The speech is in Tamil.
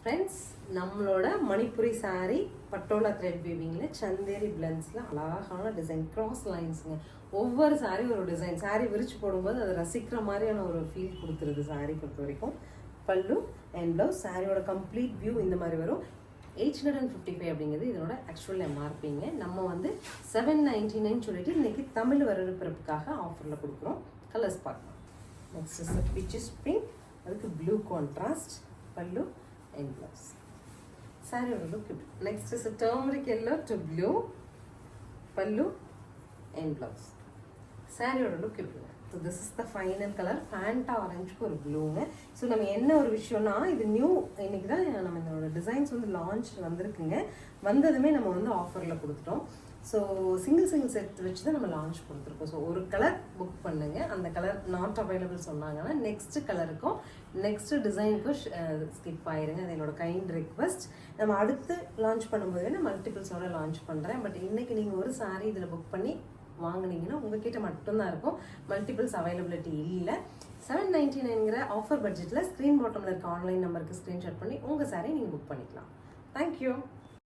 ஃப்ரெண்ட்ஸ், நம்மளோட மணிப்புரி சாரீ பட்டோலா த்ரெட் வீவிங்கில் சந்தேரி பிளன்ஸில் அழகான டிசைன் கிராஸ் லைன்ஸுங்க. ஒவ்வொரு சாரீ ஒரு டிசைன். சாரீ விரிச்சு போடும்போது அதை ரசிக்கிற மாதிரியான ஒரு ஃபீல் கொடுத்துருது சாரீ பொறுத்த வரைக்கும். பல்லு அண்ட் ப்ளவுஸ். சாரியோட கம்ப்ளீட் வியூ இந்த மாதிரி வரும். 855 அப்படிங்கிறது இதனோட ஆக்சுவல் எம்ஆர்பிங்க. நம்ம வந்து 799 சொல்லிட்டு இன்னைக்கு தமிழ் வரவேற்புக்காக ஆஃபரில் கொடுக்குறோம். கலர்ஸ் பார்க்கலாம். நெக்ஸ்ட் இஸ் பீச்சஸ் பிங்க், அதுக்கு ப்ளூ கான்ட்ராஸ்ட், பல்லு and blouse. Saree oda look. Next is a turmeric yellow to blue, pallu and blouse. Saree oda look. So this is the final color. Fanta orange ku or blue nga. So நம்ம என்ன ஒரு விஷயம்னா, இது நியூ இன்னைக்கு தான் நம்ம இந்த டிசைன்ஸ் வந்து லான்ச் வந்திருக்குங்க. வந்ததுமே நம்ம வந்து ஆஃபரில் கொடுத்துட்டோம். ஸோ சிங்கிள் செட் வச்சு தான் நம்ம லான்ச் கொடுத்துருக்கோம். ஸோ ஒரு கலர் புக் பண்ணுங்க. அந்த கலர் நாட் அவைலபிள் சொன்னாங்கன்னா நெக்ஸ்ட் கலருக்கும் நெக்ஸ்ட் டிசைனுக்கும் ஸ்கிப் ஆயிருங்க. அது என்னோட கைண்ட் ரிக்வெஸ்ட். நம்ம அடுத்து லான்ச் பண்ணும்போது நான் மல்டிபிள்ஸோட லான்ச் பண்ணுறேன். பட் இன்னைக்கு நீங்கள் ஒரு சாரீ இதில் புக் பண்ணி வாங்கினீங்கன்னா உங்ககிட்ட மட்டும்தான் இருக்கும். மல்டிபிள்ஸ் அவைலபிலிட்டி இல்லை. 799ங்கிற ஆஃபர் பட்ஜெட்டில் ஸ்க்ரீன் பாட்டமில் இருக்க ஆன்லைன் நம்பருக்கு ஸ்க்ரீன்ஷாட் பண்ணி உங்கள் சாரீ நீங்கள் புக் பண்ணிக்கலாம். தேங்க்யூ.